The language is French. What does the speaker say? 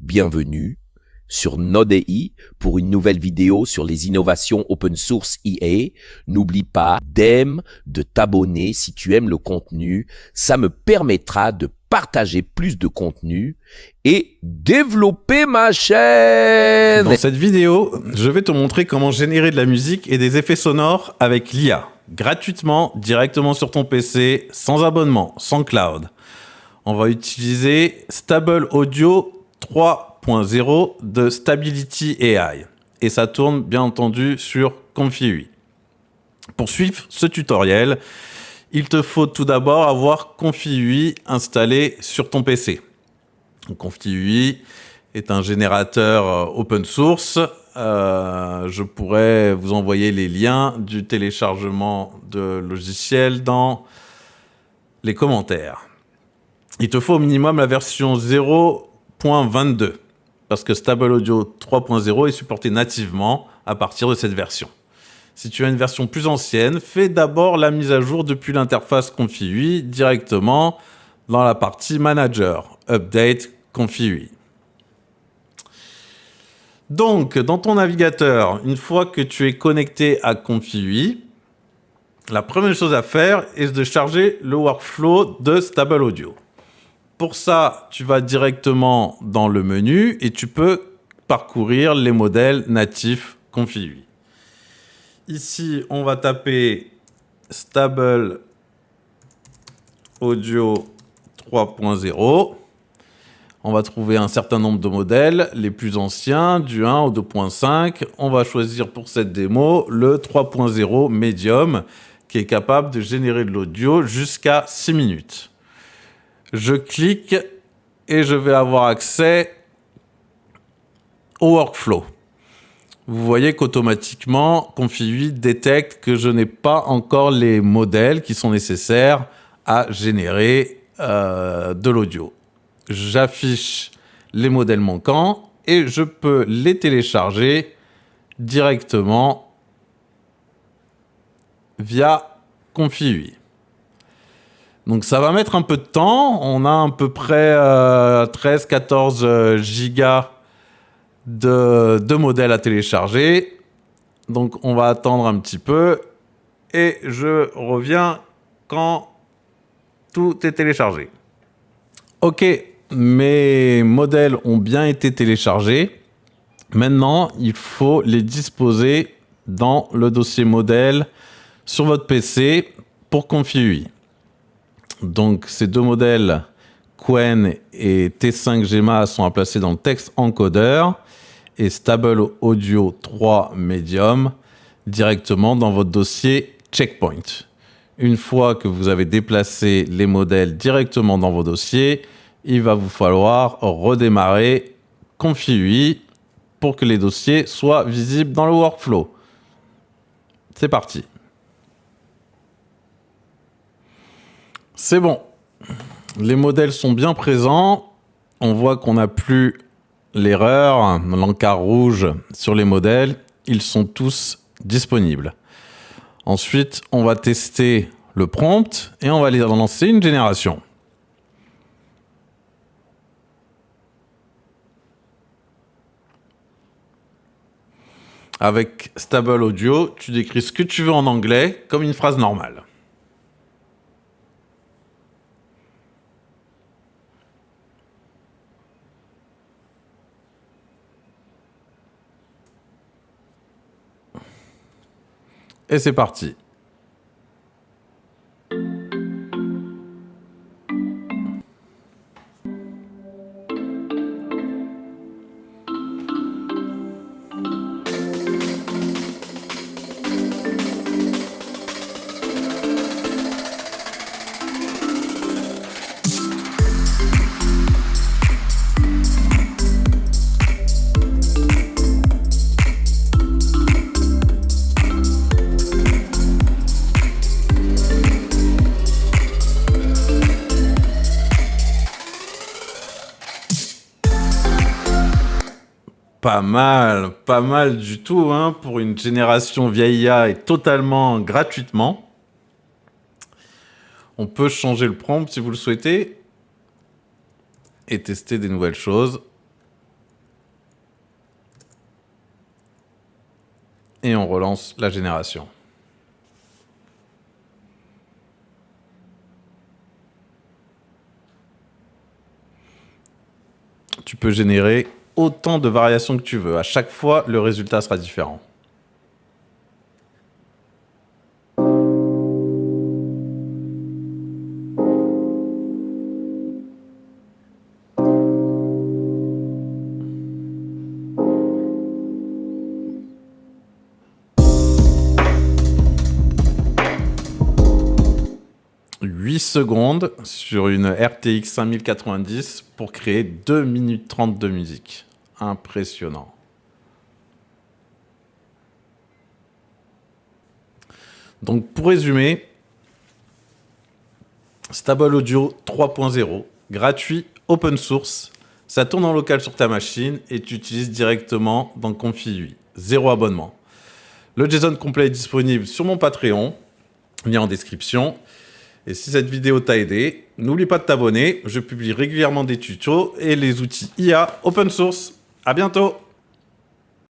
Bienvenue sur Node.ai pour une nouvelle vidéo sur les innovations open source IA. N'oublie pas de t'abonner si tu aimes le contenu. Ça me permettra de partager plus de contenu et développer ma chaîne. Dans cette vidéo, je vais te montrer comment générer de la musique et des effets sonores avec l'IA, gratuitement, directement sur ton PC, sans abonnement, sans cloud. On va utiliser Stable Audio 3.0 de Stability AI. Et ça tourne bien entendu sur Comfy UI. Pour suivre ce tutoriel, il te faut tout d'abord avoir Comfy UI installé sur ton PC. Comfy UI est un générateur open source. Je pourrais vous envoyer les liens du téléchargement de logiciels dans les commentaires. Il te faut au minimum la version 0.22 parce que Stable Audio 3.0 est supporté nativement à partir de cette version. Si tu as une version plus ancienne, fais d'abord la mise à jour depuis l'interface Comfy UI directement dans la partie Manager, Update Comfy UI. Donc, dans ton navigateur, une fois que tu es connecté à Comfy UI, la première chose à faire est de charger le workflow de Stable Audio. Pour ça, tu vas directement dans le menu et tu peux parcourir les modèles natifs Comfy UI. Ici, on va taper Stable Audio 3.0. On va trouver un certain nombre de modèles, les plus anciens, du 1 au 2.5. On va choisir pour cette démo le 3.0 Medium, qui est capable de générer de l'audio jusqu'à 6 minutes. Je clique et je vais avoir accès au workflow. Vous voyez qu'automatiquement, Comfy UI détecte que je n'ai pas encore les modèles qui sont nécessaires à générer de l'audio. J'affiche les modèles manquants et je peux les télécharger directement via Comfy UI. Donc ça va mettre un peu de temps. On a à peu près 13-14 gigas de modèles à télécharger. Donc on va attendre un petit peu et je reviens quand tout est téléchargé. Ok, mes modèles ont bien été téléchargés. Maintenant, il faut les disposer dans le dossier modèle sur votre PC pour Comfy UI. Donc, ces deux modèles, Qwen et T5 Gemma, sont à placer dans le texte encodeur et Stable Audio 3 Medium directement dans votre dossier Checkpoint. Une fois que vous avez déplacé les modèles directement dans vos dossiers, il va vous falloir redémarrer Comfy UI pour que les dossiers soient visibles dans le workflow. C'est parti. C'est bon. Les modèles sont bien présents. On voit qu'on n'a plus l'erreur, l'encart rouge sur les modèles. Ils sont tous disponibles. Ensuite, on va tester le prompt et on va aller lancer une génération. Avec Stable Audio, tu décris ce que tu veux en anglais comme une phrase normale. Et c'est parti. Pas mal du tout hein, pour une génération via IA et totalement gratuitement. On peut changer le prompt si vous le souhaitez et tester des nouvelles choses. et on relance la génération. Tu peux générer autant de variations que tu veux. À chaque fois, le résultat sera différent. Secondes sur une RTX 5090 pour créer 2 minutes 30 de musique. Impressionnant. Donc pour résumer, Stable Audio 3.0, gratuit, open source, ça tourne en local sur ta machine et tu utilises directement dans Confi8. 0 abonnement. Le JSON complet est disponible sur mon Patreon, lien en description. Et si cette vidéo t'a aidé, n'oublie pas de t'abonner. Je publie régulièrement des tutos et les outils IA open source. À bientôt!